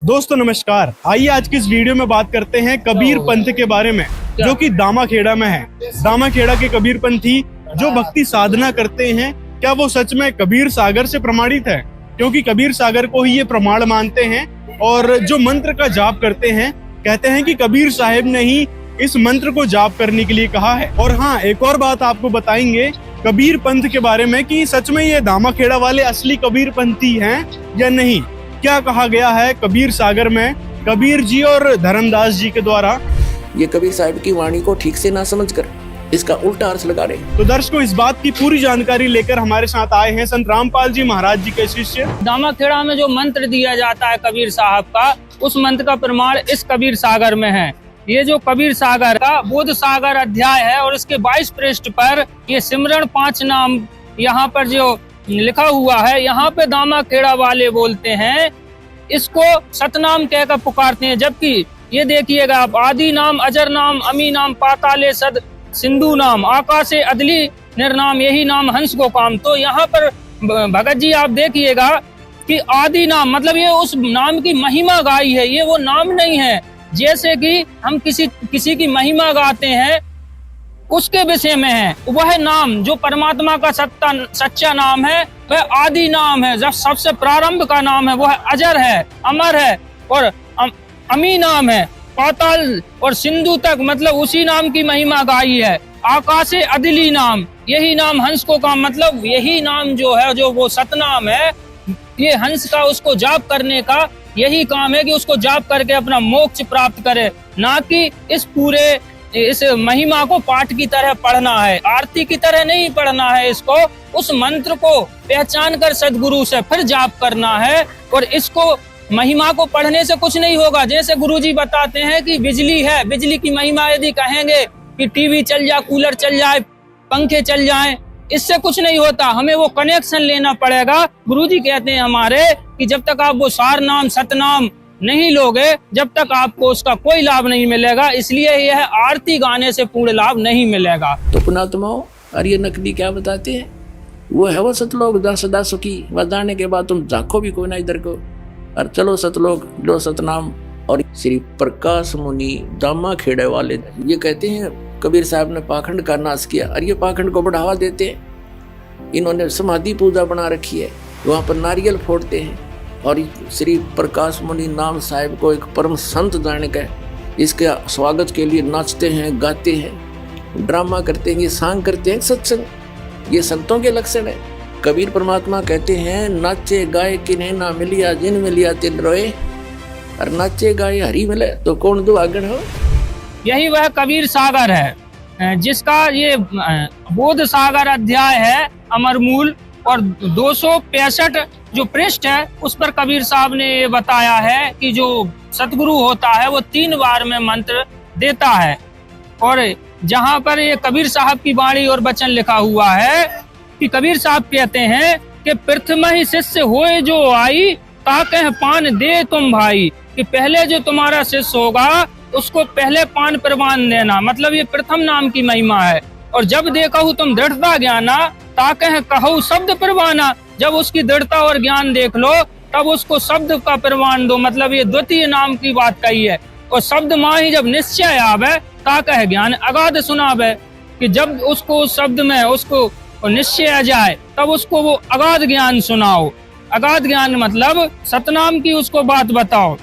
दोस्तों नमस्कार, आइए आज की इस वीडियो में बात करते हैं कबीर पंथ के बारे में, जो कि दामाखेड़ा में है। दामाखेड़ा के कबीर पंथी जो भक्ति साधना करते हैं, क्या वो सच में कबीर सागर से प्रमाणित है? क्योंकि कबीर सागर को ही ये प्रमाण मानते हैं और जो मंत्र का जाप करते हैं, कहते हैं कि कबीर साहिब ने ही इस मंत्र को जाप करने के लिए कहा है। और हाँ, एक और बात आपको बताएंगे कबीर पंथ के बारे में कि सच में ये दामाखेड़ा वाले असली कबीर पंथी हैं या नहीं। क्या कहा गया है कबीर सागर में कबीर जी और धर्मदास जी के द्वारा। ये कबीर साहिब की वाणी को ठीक से ना समझकर इसका उल्टा अर्थ लगा रहे। तो दर्शकों, इस बात की पूरी जानकारी लेकर हमारे साथ आए हैं संत रामपाल जी महाराज जी के शिष्य। दामाखेड़ा में जो मंत्र दिया जाता है कबीर साहब का, उस मंत्र का प्रमाण इस कबीर सागर में है। ये जो कबीर सागर का बोध सागर अध्याय है और इसके 22 पृष्ठ पर ये सिमरण 5 नाम यहाँ पर जो लिखा हुआ है, यहाँ पे दामाखेड़ा वाले बोलते हैं, इसको सतनाम कहकर पुकारते हैं। जबकि ये देखिएगा आप, आदि नाम, अजर नाम, अमी नाम, पाताले सद सिंधु नाम, आकाशे अदली निर्नाम, यही नाम हंस को काम। तो यहाँ पर भगत जी आप देखिएगा कि आदि नाम मतलब ये उस नाम की महिमा गाई है, ये वो नाम नहीं है। जैसे कि हम किसी की महिमा गाते हैं, उसके विषय में है। वह नाम जो परमात्मा का सच्चा नाम है, वह आदि नाम है, जब सबसे प्रारंभ का नाम है, वह अजर है, अमर है और अमी नाम है। पाताल और सिंधु तक मतलब उसी नाम की महिमा गाई है। आकाशे अदली नाम, यही नाम हंस को काम, मतलब यही नाम जो है, जो वो सतनाम है, ये हंस का उसको जाप करने का यही काम है कि उसको जाप करके अपना मोक्ष प्राप्त करे, ना कि इस महिमा को पाठ की तरह पढ़ना है, आरती की तरह नहीं पढ़ना है। इसको उस मंत्र को पहचान कर सदगुरु से फिर जाप करना है। और इसको महिमा को पढ़ने से कुछ नहीं होगा। जैसे गुरुजी बताते हैं कि बिजली है, बिजली की महिमा यदि कहेंगे कि टीवी चल जाए, कूलर चल जाए, पंखे चल जाए, इससे कुछ नहीं होता। हमें वो कनेक्शन लेना पड़ेगा। गुरुजी कहते हैं हमारे कि जब तक आप वो सार नाम सतनाम नहीं लोगे, जब तक आपको उसका कोई लाभ नहीं मिलेगा। इसलिए यह आरती गाने से पूर्ण लाभ नहीं मिलेगा। तो पुणात्माओं, और ये नकली क्या बताते हैं, वो है वो सतलोक जहाँ सदा सुखी, वह जाने के बाद तुम झाँको भी कोई ना इधर को, और चलो सतलोक लो सतनाम। और श्री प्रकाश मुनि दामाखेड़े वाले ये कहते हैं कबीर साहब ने पाखंड का नाश किया, और ये पाखंड को बढ़ावा देते हैं। इन्होंने समाधि पूजा बना रखी है, वहाँ पर नारियल फोड़ते हैं और श्री प्रकाश मुनि नाम साहिब को एक परम संत जाने का इसके स्वागत के लिए नाचते हैं, गाते हैं, ड्रामा करते हैं, ये सांग करते हैं, सत्संग। ये संतों के लक्षण है। कबीर परमात्मा कहते हैं, नाचे गाए किन्हें ना मिलिया, जिन मिलिया तिन रोए, और नाचे गाए हरी मिले तो कौन दुआगन हो। यही वह कबीर सागर है जिसका ये बोध सागर अध्याय है अमरमूल, और 265 जो पृष्ठ है उस पर कबीर साहब ने ये बताया है कि जो सतगुरु होता है वो 3 बार में मंत्र देता है। और जहाँ पर ये कबीर साहब की वाणी और वचन लिखा हुआ है कि कबीर साहब कहते हैं कि प्रथम ही शिष्य होए जो आई, ताकह पान दे तुम भाई। कि पहले जो तुम्हारा शिष्य होगा उसको पहले पान प्रवान देना, मतलब ये प्रथम नाम की महिमा है। और जब देखहु तुम दृढ़ता ज्ञाना, ताकह कहु शब्द प्रवाना। जब उसकी दृढ़ता और ज्ञान देख लो तब उसको शब्द का प्रवान दो, मतलब ये द्वितीय नाम की बात कही है। और शब्द माही जब निश्चय आवे, ताकह ज्ञान अगाध सुनावे। कि जब उसको उस शब्द में उसको निश्चय आ जाए तब उसको वो अगाध ज्ञान सुनाओ। अगाध ज्ञान मतलब सतनाम की उसको बात बताओ।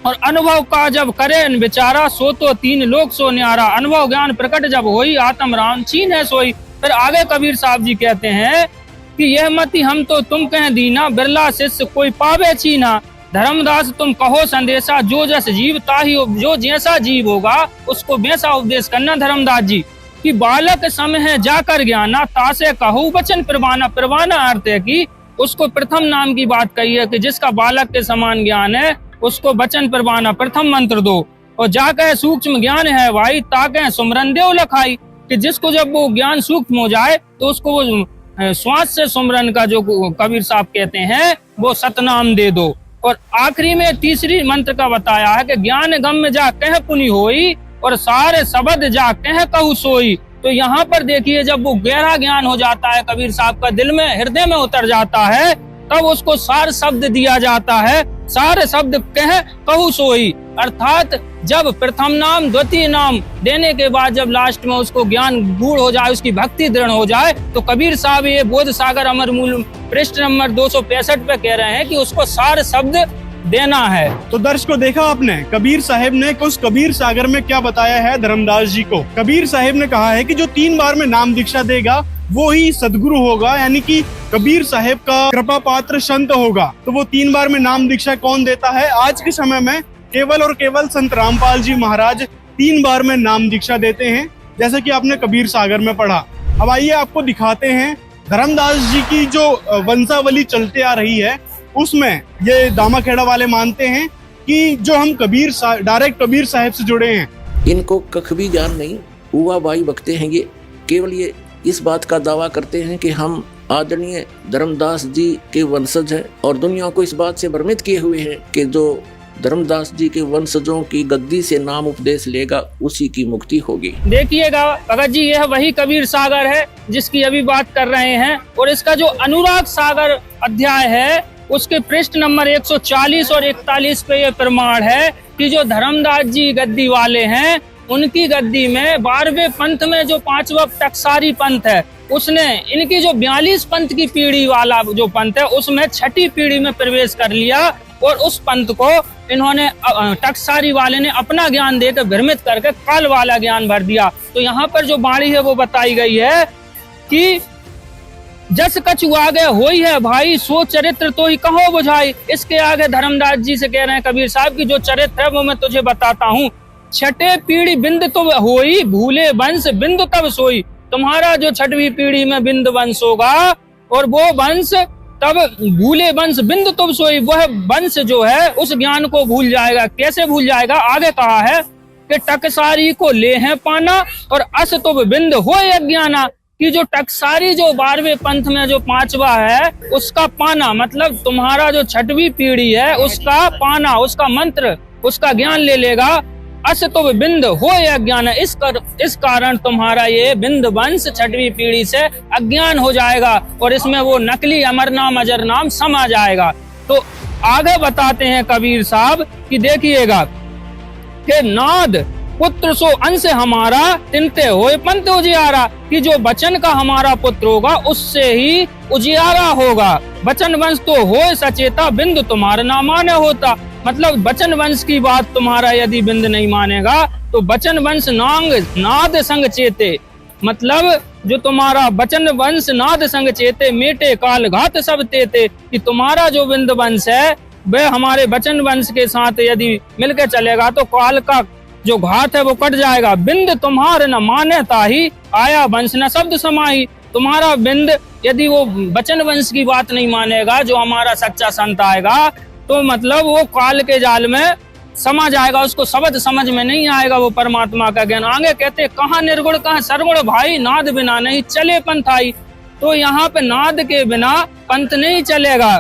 और अनुभव का जब करे विचारा, सो तो 3 लोक सो न्यारा। अनुभव ज्ञान प्रकट जब होई, आत्म राम चीन है सोई। फिर आगे कबीर साहब जी कहते हैं कि यह मति हम तो तुम कह दीना, बिरला शिष्य कोई पावे चीना। धर्मदास तुम कहो संदेशा, जो जस जीव ताही, जो जैसा जीव होगा उसको वैसा उपदेश करना। धर्मदास जी कि बालक सम है जाकर ज्ञाना, तासे कहू वचन प्रवाना। प्रवाना अर्थ है कि उसको प्रथम नाम की बात कही है कि जिसका बालक के समान ज्ञान है उसको वचन प्रवाना, प्रथम मंत्र दो। और जाकर सूक्ष्म ज्ञान है भाई, ताकह सुमरन देव लखाई। कि जिसको जब वो ज्ञान सूक्ष्म हो जाए तो उसको वो श्वास से सुमरन का जो कबीर साहब कहते हैं वो सतनाम दे दो। और आखिरी में तीसरी मंत्र का बताया है कि ज्ञान गम्य जा कह पुनि होई, और सारे शब्द जा कह कहु सोई। तो यहाँ पर देखिए, जब वो गहरा ज्ञान हो जाता है कबीर साहब का, दिल में हृदय में उतर जाता है, तब उसको सार शब्द दिया जाता है सारे शब्द कह कहू सोई, अर्थात जब प्रथम नाम द्वितीय नाम देने के बाद जब लास्ट में उसको ज्ञान गूढ़ हो जाए, उसकी भक्ति दृढ़ हो जाए, तो कबीर साहब ये बोध सागर अमर मूल पृष्ठ नंबर 265 पे कह रहे हैं कि उसको सारे शब्द देना है। तो दर्शकों, देखा आपने कबीर साहब ने उस कबीर सागर में क्या बताया है धर्मदास जी को। कबीर साहब ने कहा है कि जो 3 बार में नाम दीक्षा देगा वो ही सदगुरु होगा, यानी कि कबीर साहब का कृपा पात्र संत होगा। तो वो 3 बार में नाम दीक्षा कौन देता है? आज के समय में केवल और केवल संत रामपाल जी महाराज 3 बार में नाम दीक्षा देते हैं, जैसे कि आपने कबीर सागर में पढ़ा। अब आइए आपको दिखाते हैं धर्मदास जी की जो वंशावली चलते आ रही है, उसमें ये दामाखेड़ा वाले मानते हैं कि जो हम डायरेक्ट कबीर साहब से जुड़े हैं। इनको कख भी ज्ञान नहीं, हुआ बाई बकते हैं। ये केवल ये इस बात का दावा करते हैं कि हम आदरणीय धर्मदास जी के वंशज हैं, और दुनिया को इस बात से भ्रमित किए हुए हैं कि जो धर्मदास जी के वंशजों की गद्दी से नाम उपदेश लेगा उसी की मुक्ति होगी। देखिएगा भगत जी, यह वही कबीर सागर है जिसकी अभी बात कर रहे हैं, और इसका जो अनुराग सागर अध्याय है उसके पृष्ठ नंबर 140 और 41 पे ये प्रमाण है कि जो धर्मदास जी गद्दी वाले हैं, उनकी गद्दी में 12वें पंथ में जो 5वां टकसारी पंथ है, उसने इनकी जो 42 पंथ की पीढ़ी वाला जो पंथ है उसमें 6ठी पीढ़ी में प्रवेश कर लिया, और उस पंथ को इन्होंने टकसारी वाले ने अपना ज्ञान देकर भ्रमित करके काल वाला ज्ञान भर दिया। तो यहाँ पर जो बाणी है वो बताई गई है कि जस कछु आगे होई है भाई, सो चरित्र तो ही कहो बुझाई। इसके आगे धर्मदास जी से कह रहे हैं कबीर साहब की जो चरित्र है वो मैं तुझे बताता हूँ। 6ठे पीढ़ी बिंद तो होई, भूले वंश बिंद तब सोई। तुम्हारा जो 6वीं पीढ़ी में बिंद वंश होगा, और वो वंश तब भूले वंश बिंद तब सोई, वह वंश जो है उस ज्ञान को भूल जाएगा। कैसे भूल जाएगा? आगे कहा है कि टकसारी को ले है पाना, और अस तुब बिंद होए अज्ञाना, कि जो टकसारी जो 12वें पंथ में जो 5वां है उसका पाना, मतलब तुम्हारा जो 6वीं पीढ़ी है उसका पाना, उसका मंत्र, उसका ज्ञान ले लेगा। अस तुब बिंद होए अज्ञान, इस कारण तुम्हारा ये बिंद वंश 6वीं पीढ़ी से अज्ञान हो जाएगा, और इसमें वो नकली अमर नाम अजर नाम समा जाएगा। तो आगे बताते हैं कबीर साहब कि देखिएगा कि नाद पुत्र सो अंश हमारा, तिनते होए पंथ उजियारा, कि जो बचन का हमारा पुत्र होगा उससे ही उजियारा होगा। बचन वंश तो होए सचेता, बिंद तुम्हारा ना माने होता। मतलब बचन वंश की बात तुम्हारा यदि बिंद नहीं मानेगा तो बचन वंश नांग नाद संग चेते, मतलब जो तुम्हारा बचन वंश नाद संग चेते, मेटे काल घात सब तेते, कि तुम्हारा जो बिंद वंश है वह हमारे बचन वंश के साथ यदि मिलकर चलेगा तो काल का जो घात है वो कट जाएगा। बिंद तुम्हारे न माने ताही, आया वंश न शब्द समाही। तुम्हारा बिंद यदि वो बचन वंश की बात नहीं मानेगा, जो हमारा सच्चा संत आएगा, तो मतलब वो काल के जाल में समा जाएगा, उसको शब्द समझ में नहीं आएगा वो परमात्मा का ज्ञान। आगे कहते कहाँ निर्गुण कहाँ सरगुण भाई, नाद बिना नहीं चले पंथ आई। तो यहाँ पे नाद के बिना पंथ नहीं चलेगा।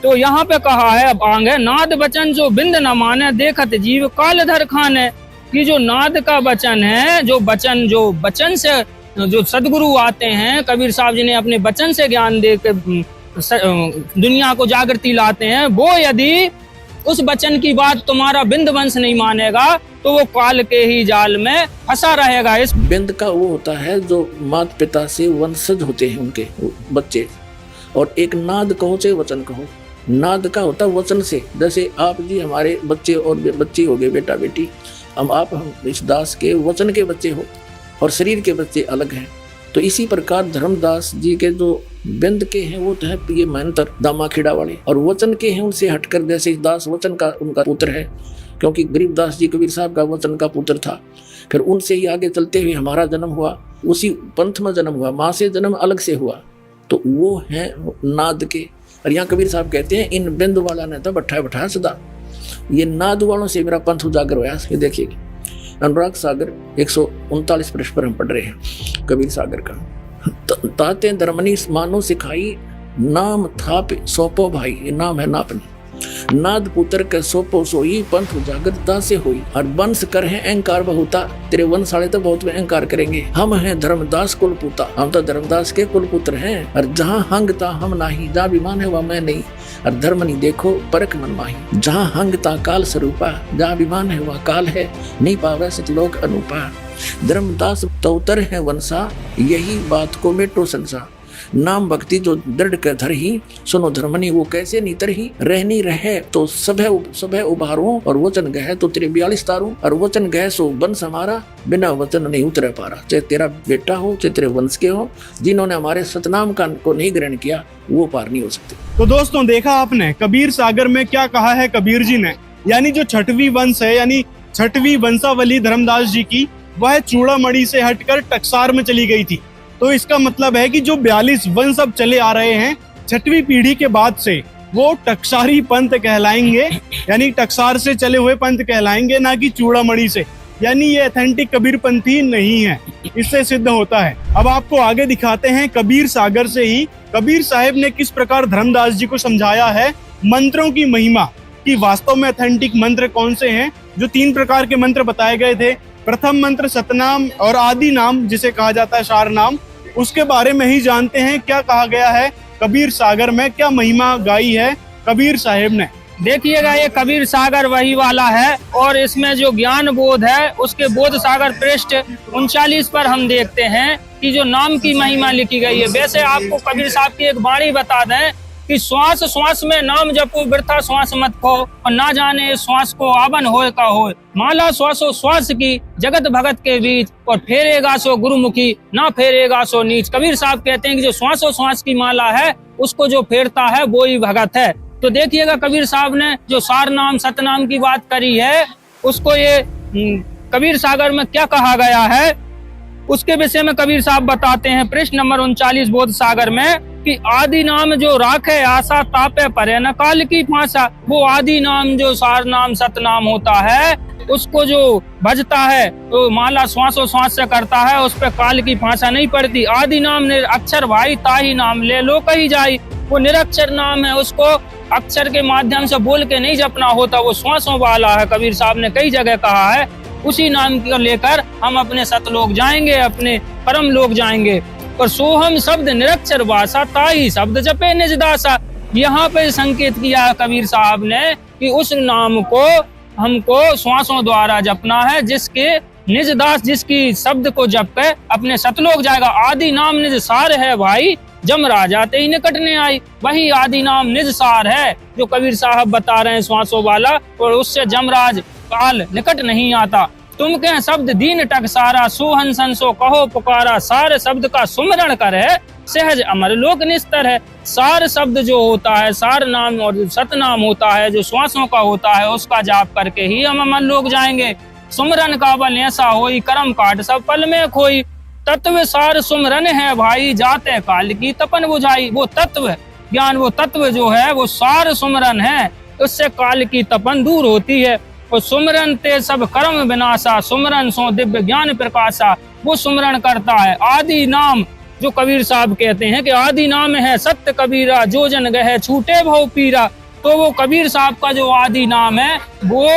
तो यहाँ पे कहा है अब आगे, नाद बचन जो बिंद न माने, देखत जीव काल धर खाने, कि जो नाद का वचन है, जो बचन से जो सदगुरु आते हैं, कबीर साहब जी ने अपने बचन से ज्ञान दे के दुनिया को जागृति लाते हैं, वो यदि उस बचन की बात तुम्हारा बिंद वंश नहीं मानेगा तो वो काल के ही जाल में फंसा रहेगा। इस बिंद का वो होता है जो माता पिता से वंशज होते हैं उनके बच्चे, और एक नाद कहो चाहे वचन कहो, नाद का होता वचन से। जैसे आप जी हमारे बच्चे और बच्ची हो गए, बेटा बेटी, हम इस दास के वचन के बच्चे हो और शरीर के बच्चे अलग हैं। तो इसी प्रकार धर्मदास जी के जो बिंद के हैं वो तो है ये महंतर दामाखेड़ा वाले, और वचन के हैं उनसे हटकर, जैसे दास वचन का उनका पुत्र है, क्योंकि गरीबदास जी कबीर साहब का वचन का पुत्र था। फिर उनसे ही आगे चलते हुए हमारा जन्म हुआ, उसी पंथ में जन्म हुआ, माँ से जन्म अलग से हुआ, तो वो है नाद के। और यहाँ कबीर साहब कहते हैं इन बिंद वाला ने तो बैठाया सदा, ये नाद वालों से मेरा पंथ उजागर हुआ। ये देखिए अनुराग सागर 139 पृष्ठ पर हम पढ़ रहे हैं कबीर सागर का। ताते धर्मनी मानो सिखाई, नाम थाप सौंपो भाई, ये नाम है नापनी, नाद पुत्र के सोपो सोई, पंथ उजागर दासे होई, और वंश कर है अहंकार बहुता, तेरे वंश वाले तो बहुत अहंकार करेंगे। हम हैं धर्मदास कुल पुता, हम तो धर्मदास के कुल पुत्र हैं, और जहाँ हंग ता हम नाही, जहाँ विमान है वह मैं नहीं। और धर्म नहीं देखो परक मन माही। जहाँ हंगता काल स्वरूपा, जहाँ अभिमान है वह काल है, नहीं पावे सतलोक अनूपा। धर्मदास तौतर है वंशा, यही बात को मेटो संसा। नाम भक्ति जो दृढ़ कर धर ही, सुनो धर्मनी वो कैसे नीतर ही। रहनी रहे तो सभे उभारूं, और वचन गहे तो तेरे 42 तारूं। और वचन गहे सो वंश हमारा, बिना वचन नहीं उतरे पारा। चाहे तेरा बेटा हो, चाहे तेरे वंश के हो, जिन्होंने हमारे सतनाम को नहीं ग्रहण किया वो पार नहीं हो सकते। तो दोस्तों देखा आपने कबीर सागर में क्या कहा है कबीर जी ने, यानी जो छठवीं वंश है, यानी छठवीं वंशावली धर्मदास जी की, वह चूड़ामणि से हटकर टकसार में चली गई थी। तो इसका मतलब है कि जो 42 वंश अब चले आ रहे हैं छठवीं पीढ़ी के बाद से, वो टकसारी पंथ कहलाएंगे, यानी टकसार से चले हुए पंथ कहलाएंगे, ना कि चूड़ामणि से। यानी ये ऑथेंटिक कबीरपंथी नहीं है, इससे सिद्ध होता है। अब आपको आगे दिखाते हैं कबीर सागर से ही कबीर साहिब ने किस प्रकार धर्मदास जी को समझाया है मंत्रों की महिमा, कि वास्तव में ऑथेंटिक मंत्र कौन से हैं। जो 3 प्रकार के मंत्र बताए गए थे, प्रथम मंत्र सतनाम और आदि नाम जिसे कहा जाता है सार नाम, उसके बारे में ही जानते हैं क्या कहा गया है कबीर सागर में, क्या महिमा गाई है कबीर साहिब ने। देखिएगा ये कबीर सागर वही वाला है, और इसमें जो ज्ञान बोध है उसके बोध सागर पृष्ठ 39 पर हम देखते हैं कि जो नाम की महिमा लिखी गई है। वैसे आपको कबीर साहब की एक वाणी बता दें कि श्वास श्वास में नाम जपो, वृथा श्वास मत खो, और ना जाने श्वास को आवन होए का होए। माला श्वासो श्वास की जगत भगत के बीच, और फेरेगा सो गुरुमुखी, ना फेरेगा सो नीच। कबीर साहब कहते हैं कि जो श्वासो श्वास की माला है उसको जो फेरता है वो ही भगत है। तो देखिएगा कबीर साहब ने जो सार नाम सतनाम की बात करी है, उसको ये कबीर सागर में क्या कहा गया है उसके विषय में कबीर साहब बताते हैं पृष्ठ नंबर 39 बोध सागर में, कि आदि नाम जो राखे आशा तापे परे न काल की फांसा। वो आदि नाम जो सार नाम सतनाम होता है, उसको जो भजता है तो माला श्वासो श्वास से करता है, उस पर काल की फांसा नहीं पड़ती। आदि नाम अक्षर भाई ताही नाम ले लो कही जाई। वो निरक्षर नाम है, उसको अक्षर के माध्यम से बोल के नहीं जपना होता, वो श्वासों वाला है। कबीर साहब ने कई जगह कहा है उसी नाम को लेकर हम अपने सतलोक जाएंगे, अपने परम लोक जाएंगे। और सोहम शब्द निरक्षर भाषा ताही शब्द जपे निज दासा। यहाँ पे संकेत किया कबीर साहब ने कि उस नाम को हमको श्वासों द्वारा जपना है, जिसके निज दास जिसकी शब्द को जप कर अपने सतलोक जाएगा। आदि नाम निज सार है भाई, जम राजाते ही निकटने आई। वही आदि नाम निज सार है जो कबीर साहब बता रहे हैं श्वासों वाला, और उससे जमराज काल निकट नहीं आता। तुम कह शब्द दीन टकसारा, सोहन संसो कहो पुकारा। सार शब्द का सुमरण करे सहज अमर लोक निस्तर है। सार शब्द जो होता है, सार नाम और सतनाम होता है, जो श्वासों का होता है, उसका जाप करके ही हम अमर लोक जाएंगे। सुमरन का बल ऐसा होई, कर्म काट सब पल में खोई। तत्व सार सुमरन है भाई, जाते काल की तपन बुझाई। वो तत्व ज्ञान, वो तत्व जो है वो सार सुमरन है, उससे काल की तपन दूर होती है। और सुमरन ते सब कर्म विनाशा, सुमरन सो दिव्य ज्ञान प्रकाशा। वो सुमरन करता है। आदि नाम जो कबीर साहब कहते हैं कि आदि नाम है सत्य कबीरा, जो जन गहे छूटे भव पीरा। तो वो कबीर साहब का जो आदि नाम है वो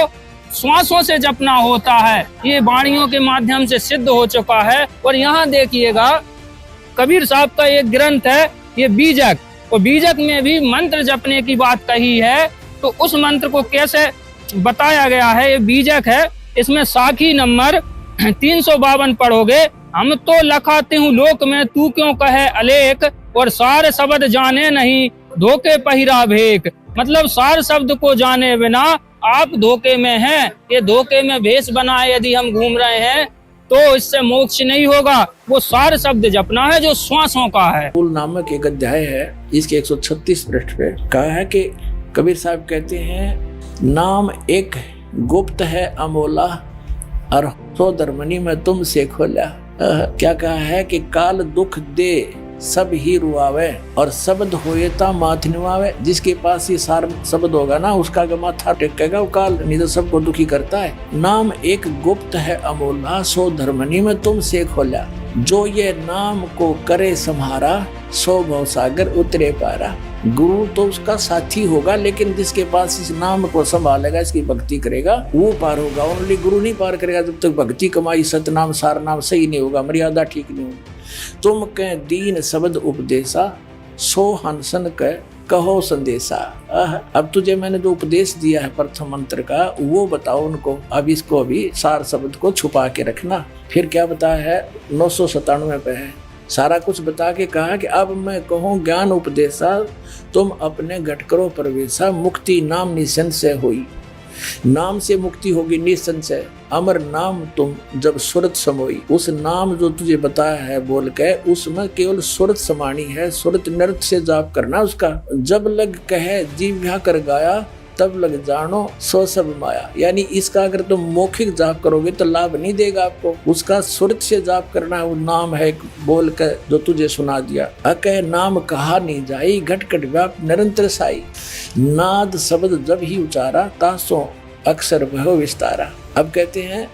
श्वासों से जपना होता है, ये वाणियों के माध्यम से सिद्ध हो चुका है। और यहाँ देखिएगा कबीर साहब का एक ग्रंथ है ये बीजक, और बीजक में भी मंत्र जपने की बात कही है। तो उस मंत्र को कैसे बताया गया है, ये बीजक है, इसमें साखी नंबर 352 पढ़ोगे। हम तो लखाते हूँ लोक में, तू क्यों कहे अलेख, और सार शब्द जाने नहीं धोखे पहिरा भेक। मतलब सार शब्द को जाने बिना आप धोखे में हैं। ये धोखे में भेष बनाए यदि हम घूम रहे हैं तो इससे मोक्ष नहीं होगा। वो सार शब्द जपना है जो श्वासों का है। फूल नामक एक अध्याय है, इसके 136 पृष्ठ पे कहा है कि कबीर साहब कहते हैं नाम एक गुप्त है अमोला, और सो धर्मनी में तुमसे खोला। क्या कहा है कि काल दुख दे सब ही रुआवे, और शब्द होएता माथ निवावे। जिसके पास ये सार शब्द होगा ना, उसका माथा टेकेगा वो काल, नहीं तो सबको दुखी करता है। नाम एक गुप्त है अमोला, सो धर्मनी में तुमसे खोला। जो ये नाम को करे सम्हारा, सो भव सागर उतरे पारा। गुरु तो उसका साथी होगा, लेकिन जिसके पास इस नाम को संभालेगा, इसकी भक्ति करेगा, वो पार होगा। ओनली गुरु नहीं पार करेगा जब तक भक्ति कमाई सतनाम सार नाम सही नहीं होगा, मर्यादा ठीक नहीं होगी। तुम कह दीन शब्द उपदेशा, सो हंसन कह कहो संदेशा। अब तुझे मैंने जो उपदेश दिया है प्रथम मंत्र का वो बताओ उनको। अब इसको अभी सार शब्द को छुपा के रखना। फिर क्या बताया है 997 पे है, सारा कुछ बता के कहा कि अब मैं कहूँ ज्ञान उपदेशा, तुम अपने घट करो प्रवेशा, मुक्ति नाम निसंशय हुई। नाम से मुक्ति होगी निसंशय, अमर नाम तुम जब सुरत समोई। उस नाम जो तुझे बताया है बोल के उसमें केवल सुरत समानी है, सुरत नृत्य से जाप करना उसका। जब लग कहे जीव्या कर गाया, तब लग जानो सो सब माया। यानी इसका अगर तुम मौखिक जाप करोगे तो लाभ नहीं देगा आपको, उसका सुरत से जाप करना है। वो नाम है बोल कर जो तुझे सुना दिया। अकह नाम कहा नहीं जाई, घट घट व्याप निरंतर साई। नाद शब्द जब ही उचारा, तासो अक्षर भय विस्तारा। अब कहते हैं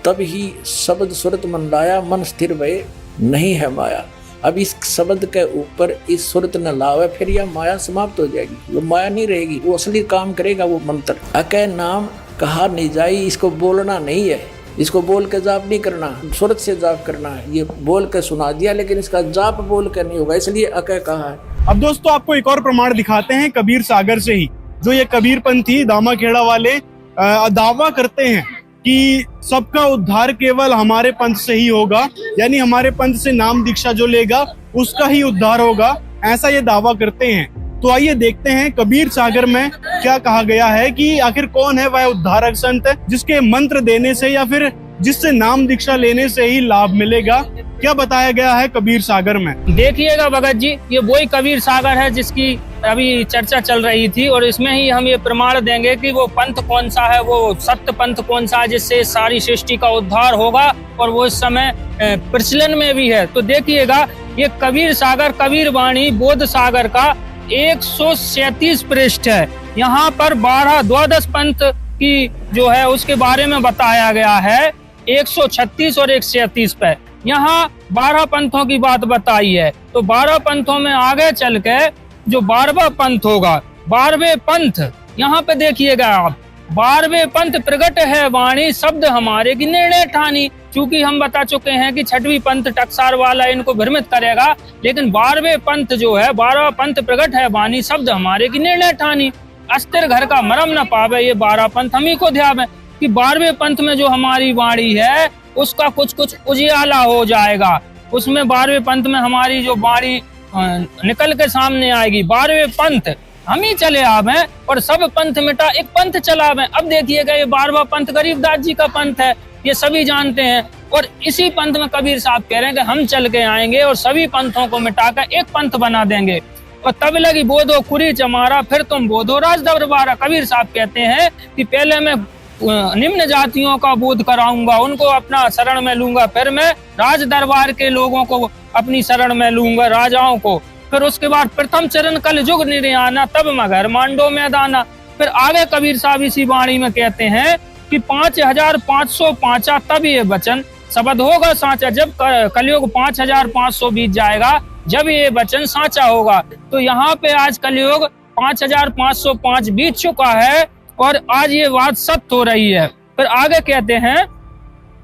तब ही शब्द सुरत मन लाया, मन स्थिर भय नहीं है माया। अब इस शब्द के ऊपर इस सुरत न लावे, फिर यह माया समाप्त हो जाएगी, वो माया नहीं रहेगी, वो असली काम करेगा वो मंत्र। अकह नाम कहा नहीं जाई, इसको बोलना नहीं है, इसको बोल के जाप नहीं करना, सुरत से जाप करना है। ये बोल के सुना दिया लेकिन इसका जाप बोल के नहीं होगा, इसलिए अकह कहा है। अब दोस्तों आपको एक और प्रमाण दिखाते हैं कबीर सागर से ही। जो ये कबीरपंथी दामाखेड़ा वाले दावा करते हैं कि सबका उद्धार केवल हमारे पंथ से ही होगा, यानी हमारे पंथ से नाम दीक्षा जो लेगा उसका ही उद्धार होगा, ऐसा ये दावा करते हैं। तो आइए देखते हैं कबीर सागर में क्या कहा गया है कि आखिर कौन है वह उद्धारक संत जिसके मंत्र देने से या फिर जिससे नाम दीक्षा लेने से ही लाभ मिलेगा। क्या बताया गया है कबीर सागर में, देखिएगा भगत जी, ये वही कबीर सागर है जिसकी अभी चर्चा चल रही थी और इसमें ही हम ये प्रमाण देंगे कि वो पंथ कौन सा है, वो सत्य पंथ कौन सा है जिससे सारी सृष्टि का उद्धार होगा और वो इस समय प्रचलन में भी है। तो देखिएगा ये कबीर सागर कबीर वाणी बोध सागर का 137 पृष्ठ है। यहाँ पर 12 पंथ की जो है उसके बारे में बताया गया है 136 और 137 पे। यहाँ 12 पंथों की बात बताई है। तो 12 पंथों में आगे चल के जो 12वां पंथ होगा, 12वें पंथ, यहाँ पे देखिएगा आप, 12वें पंथ प्रकट है वाणी शब्द हमारे की निर्णय ठानी। चूंकि हम बता चुके हैं कि 6वीं पंथ टकसार वाला इनको भ्रमित करेगा, लेकिन 12वें पंथ जो है 12वां पंथ प्रकट है वाणी शब्द हमारे की निर्णय ठानी। अस्थिर घर का मरम न पावे, ये 12 पंथ हम ही को ध्यान कि 12वें पंथ में जो हमारी वाणी है उसका कुछ कुछ उजियाला हो जाएगा। उसमें 12वें पंथ में हमारी जो वाणी निकल के सामने आएगी। 12वें पंथ हम ही चले आवे और सब पंथ मिटा एक पंथ चलावे। अब देखिएगा ये 12वां पंथ गरीबदास जी का पंथ है, ये सभी जानते हैं। और इसी पंथ में कबीर साहब कह रहे हैं कि हम चल के आएंगे और सभी पंथों को मिटाकर एक पंथ बना देंगे। और तब लगी बोधो कुरी चमारा, फिर तुम बोधो राज दरबारा। कबीर साहब कहते हैं कि पहले मैं निम्न जातियों का बोध कराऊंगा, उनको अपना शरण में लूंगा, फिर मैं राज दरबार के लोगों को अपनी शरण में लूंगा, राजाओं को। फिर उसके बाद प्रथम चरण कल जुग निर्याना, तब मगर मांडो मैदाना। फिर आगे कबीर साहब इसी वाणी में कहते हैं कि 5505 तब ये वचन शब्द होगा साचा। जब कलयुग 5500 बीत जाएगा, जब ये वचन साचा होगा। तो यहाँ पे आज कलयुग 5505 बीत चुका है और आज ये बात सत्य हो रही है। फिर आगे कहते हैं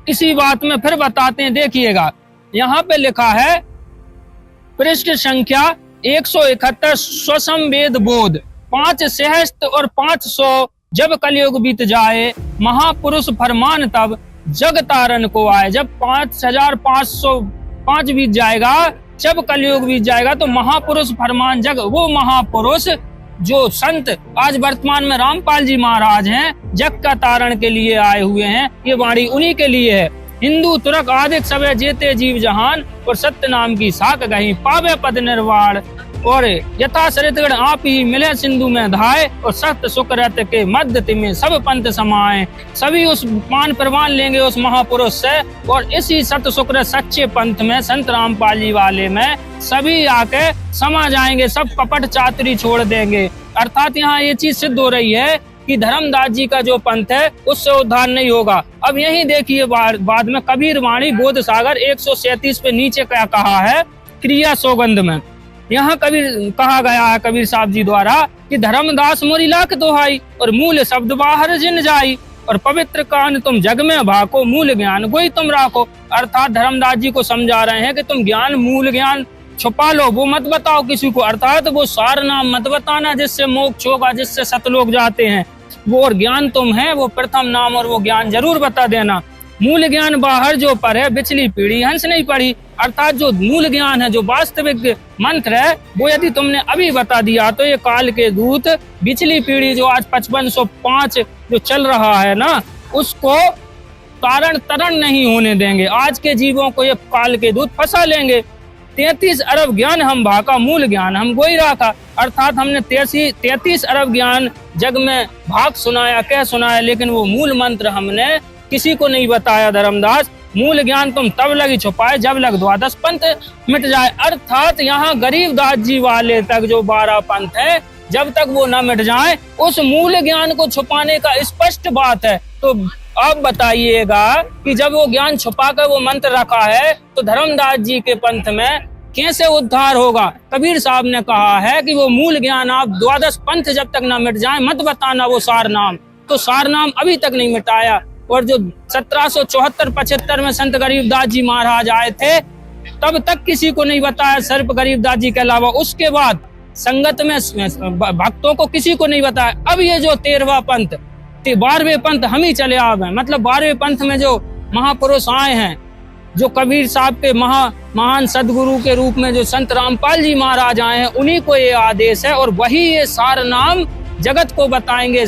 इसी बात में फिर बताते हैं, देखिएगा यहाँ पे लिखा है पृष्ठ संख्या 171 स्वसंवेद बोध 5 सहस्त्र और 500 जब कलयुग बीत जाए, महापुरुष फरमान तब जग तारन को आए। जब 5505 बीत जाएगा, जब कलयुग बीत जाएगा, तो महापुरुष फरमान जग, वो महापुरुष जो संत आज वर्तमान में रामपाल जी महाराज हैं, जग का तारण के लिए आए हुए हैं। ये वाणी उन्हीं के लिए है। हिंदू तुरक आदिक सबे जेते जीव जहान, और सत्य नाम की साख गही पावे पद निर्वाण। और यथा सरितगण आप ही मिले सिंधु में धाय, और सत्य सुकृत के मध्य तिमें सब पंथ समाए। सभी उस मान प्रवान लेंगे उस महापुरुष से, और इसी सत्य सुकृत सच्चे पंथ में संत रामपाल जी वाले में सभी आके समा जाएंगे, सब कपट चातुरी छोड़ देंगे। अर्थात यहाँ ये चीज सिद्ध हो रही है कि धर्मदास जी का जो पंथ है उससे उद्धार नहीं होगा। अब यही देखिए बाद में कबीर वाणी बोध सागर 137 पे नीचे क्या कहा है क्रिया सौगंध में। यहाँ कबीर कहा गया है कबीर साहब जी द्वारा कि धर्मदास मोरी लाख दोहाई, और मूल शब्द बाहर जिन जाई, और पवित्र कान तुम जग में भाको, मूल ज्ञान गोई तुम राखो। अर्थात धर्मदास जी को समझा रहे हैं कि तुम ज्ञान, मूल ज्ञान छुपा लो, वो मत बताओ किसी को, अर्थात वो सार नाम मत बताना जिससे मोक्ष होगा, जिससे सतलोक जाते हैं। वो और ज्ञान तुम है, वो प्रथम नाम और वो ज्ञान जरूर बता देना। मूल ज्ञान बाहर जो पर है, बिचली पीढ़ी हंस नहीं पड़ी। अर्थात जो मूल ज्ञान है, जो वास्तविक मंत्र है, वो यदि तुमने अभी बता दिया तो ये काल के दूत बिचली पीढ़ी जो आज 5505 जो चल रहा है ना, उसको कारण तरण नहीं होने देंगे। आज के जीवों को ये काल के दूत फंसा लेंगे। 33 अरब ज्ञान हम भाका, मूल ज्ञान हम गोई रखा। अर्थात हमने 33 अरब ज्ञान जग में भाग सुनाया, कह सुनाया, लेकिन वो मूल मंत्र हमने किसी को नहीं बताया। धर्मदास, मूल ज्ञान तुम तब लगी छुपाए जब लग द्वादश पंथ मिट जाए। अर्थात यहाँ गरीबदास जी वाले तक जो 12 पंथ है, जब तक वो न मिट जाए, उस मूल ज्ञान को छुपाने का स्पष्ट बात है। तो अब बताइएगा कि जब वो ज्ञान छुपा कर वो मंत्र रखा है, तो धर्मदास जी के पंथ में कैसे उद्धार होगा? कबीर साहब ने कहा है कि वो मूल ज्ञान आप द्वादश पंथ जब तक न मिट जाए मत बताना वो सार नाम। तो सार नाम अभी तक नहीं मिटाया। और जो 1774-75 में संत गरीबदास जी महाराज आए थे, तब तक किसी को नहीं बताया सिर्फ गरीबदास जी के अलावा। उसके बाद संगत में भक्तों को किसी को नहीं बताया। अब ये जो 13वां पंथ, 12वें पंथ हम ही चले आ गए। मतलब 12वें पंथ में जो महापुरुष आए हैं, जो कबीर साहब के महान सदगुरु के रूप में जो संत रामपाल जी महाराज आए हैं, उन्हीं को ये आदेश है और वही ये सार नाम जगत को बताएंगे।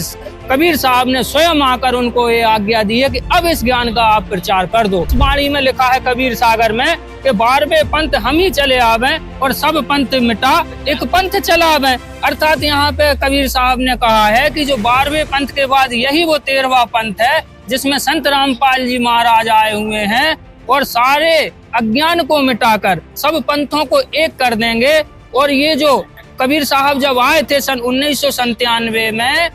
कबीर साहब ने स्वयं आकर उनको ये आज्ञा दी है कि अब इस ज्ञान का आप प्रचार कर दो। इस वाणी में लिखा है कबीर सागर में कि 12वें पंथ हम ही चले आवे और सब पंथ मिटा एक पंथ चलावे। अर्थात यहाँ पे कबीर साहब ने कहा है कि जो 12वें पंथ के बाद यही वो 13वां पंथ है, जिसमें संत रामपाल जी महाराज आए हुए हैं और सारे अज्ञान को मिटाकर सब पंथों को एक कर देंगे। और ये जो कबीर साहब जब आए थे सन 1997 में,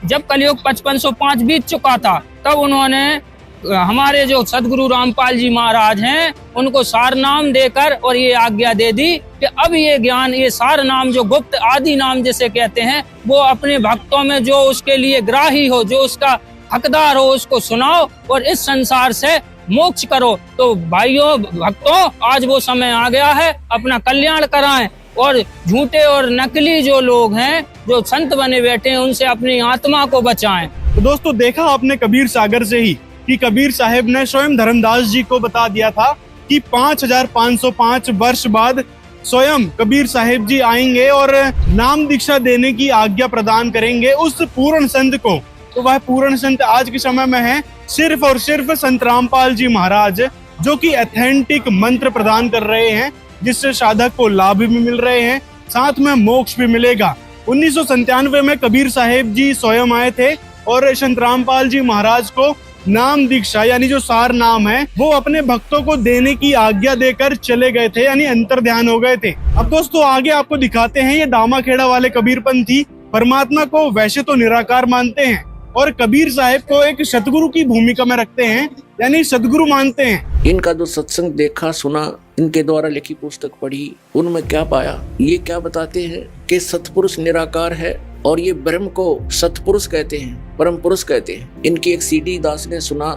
जब कलयुग 5505 बीत चुका था, तब उन्होंने हमारे जो सदगुरु रामपाल जी महाराज हैं उनको सार नाम देकर और ये आज्ञा दे दी कि अब ये ज्ञान, ये सार नाम जो गुप्त आदि नाम जिसे कहते हैं, वो अपने भक्तों में जो उसके लिए ग्राही हो, जो उसका हकदार हो, उसको सुनाओ और इस संसार से मोक्ष करो। तो भाइयों भक्तों, आज वो समय आ गया है, अपना कल्याण कराएं और झूठे और नकली जो लोग हैं, जो संत बने बैठे हैं, उनसे अपनी आत्मा को बचाएं। तो दोस्तों, देखा आपने कबीर सागर से ही कि कबीर साहब ने स्वयं धर्मदास जी को बता दिया था कि 5505 वर्ष बाद स्वयं कबीर साहब जी आएंगे और नाम दीक्षा देने की आज्ञा प्रदान करेंगे उस पूर्ण संत को। तो वह पूर्ण संत आज के समय में है सिर्फ और सिर्फ संत रामपाल जी महाराज, जो कि ऑथेंटिक मंत्र प्रदान कर रहे हैं, जिससे साधक को लाभ भी मिल रहे हैं, साथ में मोक्ष भी मिलेगा। 1997 में कबीर साहब जी स्वयं आए थे और संत रामपाल जी महाराज को नाम दीक्षा यानी जो सार नाम है वो अपने भक्तों को देने की आज्ञा देकर चले गए थे, यानी अंतर ध्यान हो गए थे। अब दोस्तों आगे आपको दिखाते हैं, ये दामाखेड़ा वाले कबीरपंथी परमात्मा को वैसे तो निराकार मानते हैं और कबीर साहब को एक सतगुरु की भूमिका में रखते हैं, यानी सदगुरु मानते हैं। इनका जो सत्संग देखा सुना, इनके द्वारा लिखी पुस्तक पढ़ी, उनमें क्या पाया? ये क्या बताते हैं कि सतपुरुष निराकार है और ये ब्रह्म को सतपुरुष कहते हैं, परम पुरुष कहते हैं। इनकी एक सीडी दास ने सुना,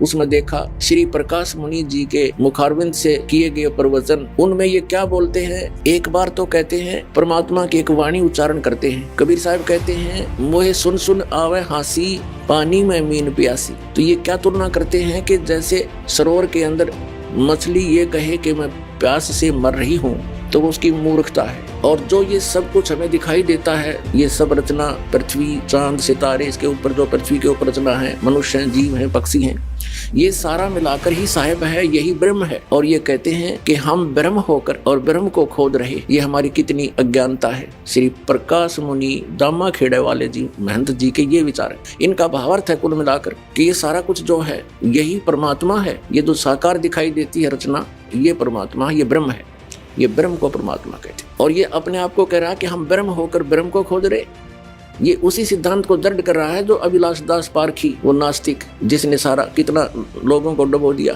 उसमें देखा श्री प्रकाश मुनि जी के मुखारविंद से किए गए प्रवचन, उनमें ये क्या बोलते हैं? एक बार तो कहते हैं परमात्मा की एक वाणी उच्चारण करते हैं। कबीर साहब कहते हैं, मोहे सुन सुन आवे हासी, पानी में मीन प्यासी। तो ये क्या तुलना करते हैं कि जैसे सरोवर के अंदर मछली ये कहे कि मैं प्यास से मर रही हूँ, तो उसकी मूर्खता है। और जो ये सब कुछ हमें दिखाई देता है, ये सब रचना, पृथ्वी, चांद, सितारे, इसके ऊपर जो पृथ्वी के ऊपर रचना है, मनुष्य हैं, जीव हैं, पक्षी हैं, ये सारा मिलाकर ही साहिब है, यही ब्रह्म है। और ये कहते हैं कि हम ब्रह्म होकर और ब्रह्म को खोद रहे, ये हमारी कितनी अज्ञानता है। श्री प्रकाश मुनि दामाखेड़े वाले जी महंत जी के ये विचार है। इनका भावार्थ है कुल मिलाकर कि ये सारा कुछ जो है यही परमात्मा है। ये जो साकार दिखाई देती है रचना, ये परमात्मा, ये ब्रह्म है। ये ब्रह्म को परमात्मा कहते हैं। और ये अपने आप को कह रहा है कि हम ब्रह्म होकर ब्रह्म को खोज रहे। ये उसी सिद्धांत को दृढ़ कर रहा है जो अभिलाष दास पारखी, वो नास्तिक, जिसने सारा कितना लोगों को डुबो दिया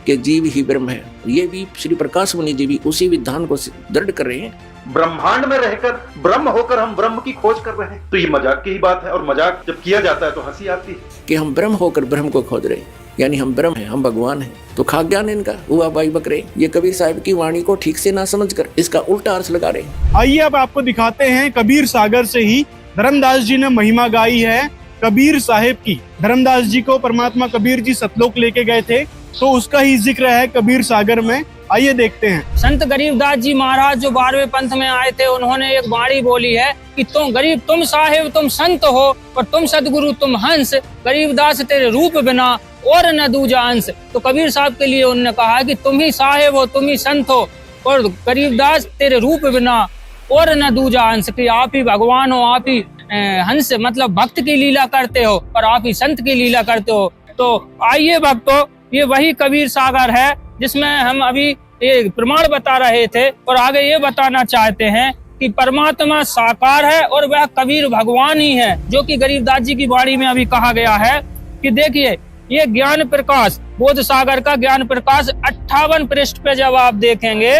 कि जीव ही ब्रह्म है। ये भी श्री प्रकाश मुनि जी भी उसी विधान को दृढ़ कर रहे हैं ब्रह्मांड में रहकर ब्रह्म होकर हम ब्रह्म की खोज कर रहे हैं। तो ये मजाक की ही बात है, और मजाक जब किया जाता है तो हंसी आती है कि हम ब्रह्म होकर ब्रह्म को खोज रहे हैं, यानी हम ब्रह्म हैं, हम भगवान हैं। तो खाज्ञान इनका हुआ भाई बकरे, ये कबीर साहब की वाणी को ठीक से ना समझकर इसका उल्टा अर्थ लगा रहे। आइए अब आपको दिखाते हैं कबीर सागर से ही धर्मदास जी ने महिमा गाई है कबीर साहिब की। धर्मदास जी को परमात्मा कबीर जी सतलोक लेके गए थे, तो उसका ही जिक्र है कबीर सागर में। आइए देखते हैं। संत गरीबदास जी महाराज जो 12वें पंथ में आए थे, उन्होंने एक वाणी बोली है कि तुम गरीब तुम साहिब तुम संत हो, और तुम सदगुरु तुम हंस, गरीबदास तेरे रूप बिना और न दूजा अंश। तो कबीर साहब के लिए उन्होंने कहा कि तुम ही साहिब हो, तुम ही संत हो, और गरीबदास तेरे रूप बिना और न दूजा अंश, कि आप ही भगवान हो, आप ही हंस मतलब भक्त की लीला करते हो, और आप ही संत की लीला करते हो। तो आइए भक्तों, ये वही कबीर सागर है जिसमें हम अभी ये प्रमाण बता रहे थे, और आगे ये बताना चाहते हैं कि परमात्मा साकार है और वह कबीर भगवान ही है, जो कि गरीबदास जी की वाणी में अभी कहा गया है कि देखिए ये ज्ञान प्रकाश, बोध सागर का ज्ञान प्रकाश 58 पृष्ठ पे जब आप देखेंगे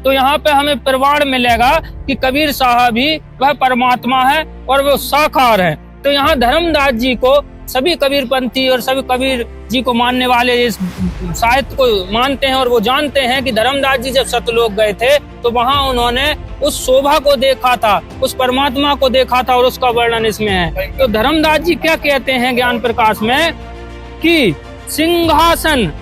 तो यहाँ पे हमें प्रमाण मिलेगा कि कबीर साहब ही वह परमात्मा है और वो साकार है। तो यहाँ धर्मदास जी को सभी कबीरपंथी और सभी कबीर जी को मानने वाले इस साहित्य को मानते हैं, और वो जानते हैं कि धर्मदास जी जब सतलोक गए थे तो वहाँ उन्होंने उस शोभा को देखा था, उस परमात्मा को देखा था, और उसका वर्णन इसमें है। तो धर्मदास जी क्या कहते हैं ज्ञान प्रकाश में कि सिंहासन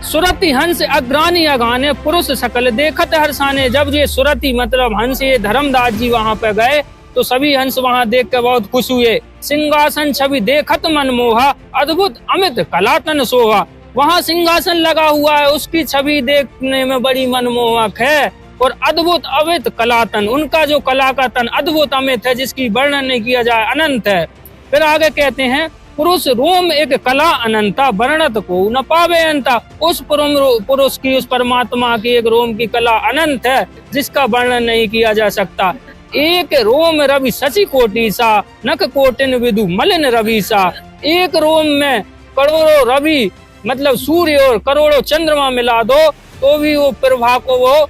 सुरति हंस अग्रानी अगाने पुरुष सकल देखत हर्षाने। जब ये सुरति मतलब हंस, ये धर्मदास जी वहाँ पे गए तो सभी हंस वहाँ देख के बहुत खुश हुए। सिंहासन छवि देखत मनमोहा, अद्भुत अमित कलातन शोभा। वहाँ सिंहासन लगा हुआ है, उसकी छवि देखने में बड़ी मनमोहक है, और अद्भुत अमित कलातन, उनका जो कला का तन अद्भुत अमित है, जिसकी वर्णन नहीं किया जाए, अनंत है। फिर आगे कहते हैं पुरुष रोम एक कला अनंता, वर्णत को न पावे अंता। उस पुरुष की, उस परमात्मा की एक रोम की कला अनंत है, जिसका वर्णन नहीं किया जा सकता। एक रोम रवि शशि कोटि सा, नख कोटिन विदु मलिन रवि सा। एक रोम में करोड़ों रवि मतलब सूर्य और करोड़ों चंद्रमा मिला दो तो भी वो प्रभा को, वो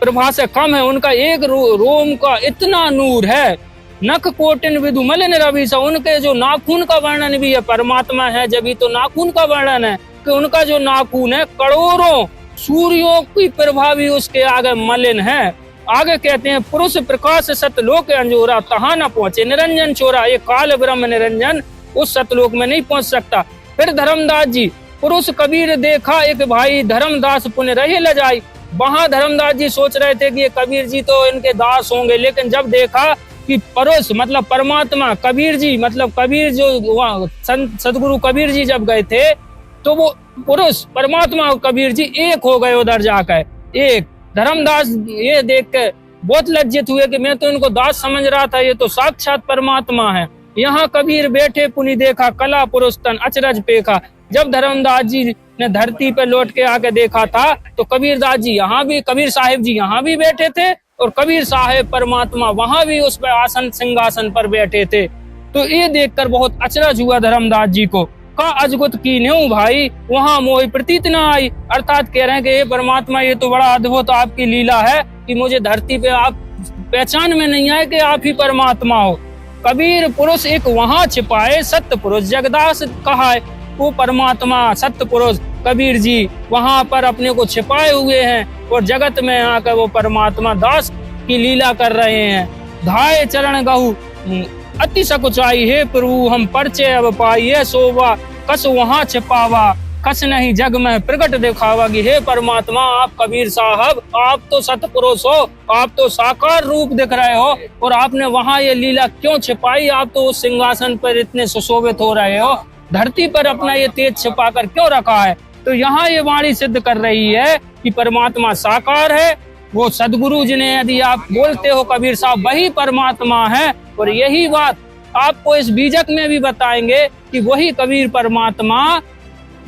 प्रभा से कम है। उनका एक रोम का इतना नूर है। नख कोटिन विदु मलिन रवि सा, उनके जो नाखून का वर्णन भी है, परमात्मा है जब ही तो नाखून का वर्णन है कि उनका जो नाखून है करोड़ों सूर्यों की प्रभा भी उसके आगे मलिन है। आगे कहते हैं पुरुष प्रकाश सतलोक अंजोरा, तहा न पहुंचे निरंजन चोरा। ये काल ब्रह्म निरंजन उस सतलोक में नहीं पहुंच सकता। फिर धर्मदास जी पुरुष कबीर देखा एक भाई, धर्मदास पुण्य रहे ल जाई। वहां धर्मदास जी सोच रहे थे कि ये कबीर जी तो इनके दास होंगे, लेकिन जब देखा कि पुरुष मतलब परमात्मा, कबीर जी मतलब कबीर जो सदगुरु कबीर जी जब गए थे तो वो पुरुष परमात्मा और कबीर जी एक हो गए उधर जाकर एक। धर्मदास ये देख के बहुत लज्जित हुए कि मैं तो इनको दास समझ रहा था, ये तो साक्षात परमात्मा है। यहाँ कबीर बैठे पुनि देखा, कला पुरुष तन अचरज पेखा। जब धर्मदास जी ने धरती पे लौट के आके देखा था तो कबीर दास जी यहाँ भी, कबीर साहिब जी यहाँ भी बैठे थे, और कबीर साहिब परमात्मा वहां भी उस पर आसन सिंहासन पर बैठे थे। तो ये देखकर बहुत अचरज हुआ धर्मदास जी को। का अजगुत की न्यू भाई, वहां मोहि प्रतीत न आई। अर्थात कह रहे हैं कि ये परमात्मा ये तो बड़ा अद्भुत आपकी लीला है कि मुझे धरती पे आप पहचान में नहीं आए कि आप ही परमात्मा हो। कबीर पुरुष एक वहां छिपाए, सत्य पुरुष जगदास कहा है। वो परमात्मा सत्य पुरुष कबीर जी वहां पर अपने को छिपाए हुए हैं, और जगत में आकर वो परमात्मा दास की लीला कर रहे हैं। धाये चरण गहु अति सकुचाई, हे प्रभु हम परिचय अब पाइए शोभा। कस वहां छिपावा, कस नहीं जग में प्रकट दिखावा। कि हे परमात्मा आप कबीर साहब, आप तो सतपुरुष हो, आप तो साकार रूप दिख रहे हो, और आपने वहां ये लीला क्यों छिपाई? आप तो उस सिंहासन पर इतने सुशोभित हो रहे हो, धरती पर अपना ये तेज छिपा कर क्यों रखा है? तो यहाँ ये वाणी सिद्ध कर रही है कि परमात्मा साकार है। वो सदगुरु जिन्हें यदि आप बोलते हो कबीर साहब, वही परमात्मा है। और यही बात आपको इस बीजक में भी बताएंगे कि वही कबीर परमात्मा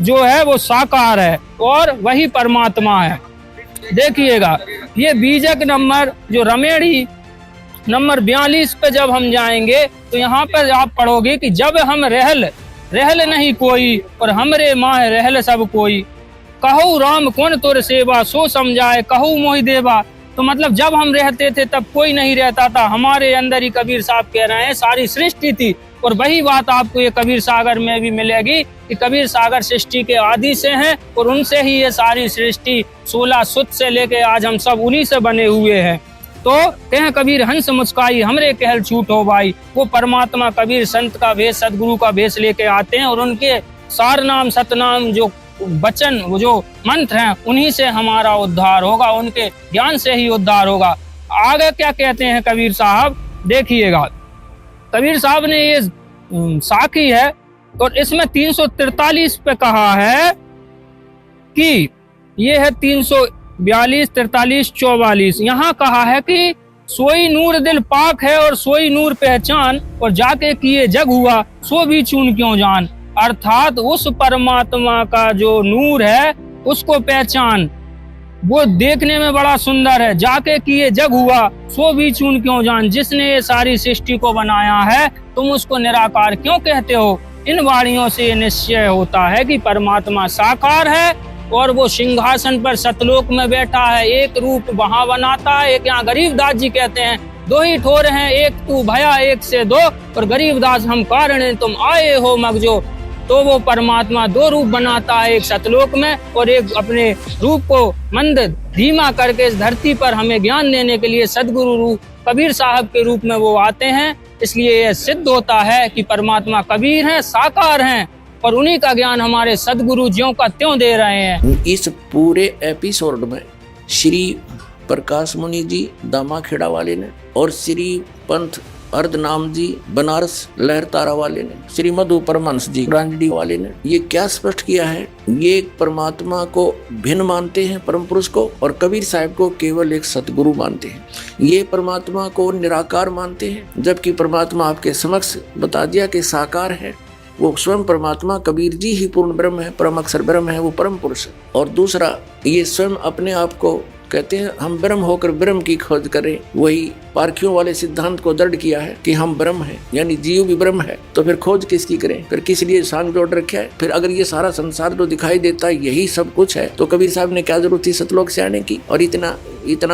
जो है वो साकार है और वही परमात्मा है। देखिएगा ये बीजक नंबर जो रमेड़ी नंबर 42 पे जब हम जाएंगे तो यहाँ पर आप पढ़ोगे कि जब हम रहल नहीं कोई, और हमरे माह रहल सब कोई। कहू राम कौन तुर सेवा, सो समझाए कहू मोहि देवा। तो मतलब जब हम रहते थे तब कोई नहीं रहता था, हमारे अंदर ही कबीर साहब कह रहे हैं सारी सृष्टि थी। और वही बात आपको ये कबीर सागर में भी मिलेगी कि कबीर सागर सृष्टि के आदि से हैं और उनसे ही ये सारी सृष्टि 16 सुत से लेके आज हम सब उन्हीं से बने हुए हैं। तो कहें कबीर हंस मुस्काई हमरे कहल छूट हो भाई, वो परमात्मा कबीर संत का भेष सदगुरु का भेष लेके आते हैं और उनके सार नाम सतनाम जो वचन वो जो मंत्र हैं उन्हीं से हमारा उद्धार होगा, उनके ज्ञान से ही उद्धार होगा। आगे क्या कहते हैं कबीर साहब देखिएगा। कबीर साहब ने ये साखी है और इसमें 343 पे कहा है कि ये है 342, 43, 44। यहाँ कहा है कि सोई नूर दिल पाक है और सोई नूर पहचान, और जाके किए जग हुआ सो भी चून क्यों जान। अर्थात उस परमात्मा का जो नूर है उसको पहचान, वो देखने में बड़ा सुंदर है, जाके किए जग हुआ सो भी चून क्यों जान। जिसने ये सारी सृष्टि को बनाया है तुम उसको निराकार क्यों कहते हो। इन वाणियों से निश्चय होता है कि परमात्मा साकार है और वो सिंहासन पर सतलोक में बैठा है। एक रूप वहां बनाता है, एक यहाँ गरीबदास जी कहते हैं दो ही ठोर हैं, एक तू भया एक से दो, और गरीबदास हम कारण तुम आए हो मगजो। तो वो परमात्मा दो रूप बनाता है, एक सतलोक में और एक अपने रूप को मंद धीमा करके इस धरती पर हमें ज्ञान देने के लिए सदगुरु रूप कबीर साहब के रूप में वो आते हैं। इसलिए यह सिद्ध होता है कि परमात्मा कबीर हैं, साकार हैं और उन्हीं का ज्ञान हमारे सदगुरु ज्यों का त्यों दे रहे हैं। इस पूरे एपिसोड में श्री प्रकाश मुनि जी दामाखेड़ा वाले ने और श्री पंथ अर्धनाम जी बनारस लहरतारा वाले ने, श्री मधु परमहंस जी रांजडी वाले ने ये क्या स्पष्ट किया है, ये परमात्मा को भिन्न मानते हैं परम पुरुष को, और कबीर साहब को केवल एक सतगुरु मानते हैं। ये परमात्मा को निराकार मानते हैं, जबकि परमात्मा आपके समक्ष बता दिया कि साकार है। वो स्वयं परमात्मा कबीर जी ही पूर्ण ब्रह्म है, परम अक्षर ब्रह्म है, वो परम पुरुष है। और दूसरा, ये स्वयं अपने आप को कहते हैं हम ब्रह्म होकर ब्रह्म की खोज करें। वही पारखियों वाले सिद्धांत को दृढ़ किया है कि हम ब्रह्म हैं, यानी जीव भी ब्रह्म है। तो फिर खोज किसकी करें, फिर किस लिए सांग जोड़ रखा है। फिर अगर ये सारा संसार जो दिखाई देता है यही सब कुछ है, तो कबीर साहब ने क्या जरूरत थी सतलोक से आने की और इतना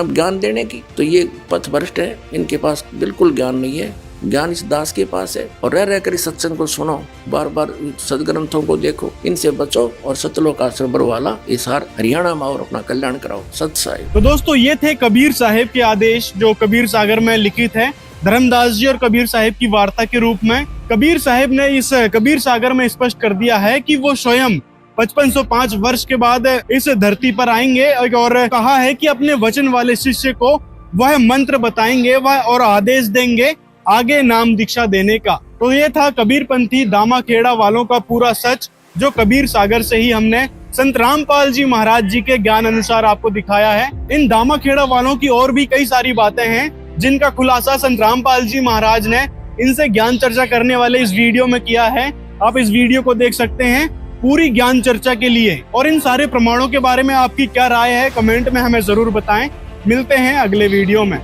ज्ञान देने की। तो ये पथ भ्रष्ट है, इनके पास बिल्कुल ज्ञान नहीं है। ज्ञान इस दास के पास है, और रह कर इस सत्संग को सुनो, बार बार सदग्रंथों को देखो, इनसे बचो और सतलोक आश्रम वाला इस हरियाणा में और अपना कल्याण कराओ। सत साहिब। तो दोस्तों ये थे कबीर साहिब के आदेश जो कबीर सागर में लिखित है, धर्मदास जी और कबीर साहिब की वार्ता के रूप में। कबीर साहिब ने इस कबीर सागर में स्पष्ट कर दिया है कि वो स्वयं 5505 वर्ष के बाद इस धरती पर आएंगे और कहा है कि अपने वचन वाले शिष्य को वह मंत्र बताएंगे वह और आदेश देंगे आगे नाम दीक्षा देने का। तो ये था कबीर पंथी दामाखेड़ा वालों का पूरा सच, जो कबीर सागर से ही हमने संत रामपाल जी महाराज जी के ज्ञान अनुसार आपको दिखाया है। इन दामाखेड़ा वालों की और भी कई सारी बातें हैं जिनका खुलासा संत रामपाल जी महाराज ने इनसे ज्ञान चर्चा करने वाले इस वीडियो में किया है। आप इस वीडियो को देख सकते हैं पूरी ज्ञान चर्चा के लिए। और इन सारे प्रमाणों के बारे में आपकी क्या राय है कमेंट में हमें जरूर बताएं। मिलते हैं अगले वीडियो में।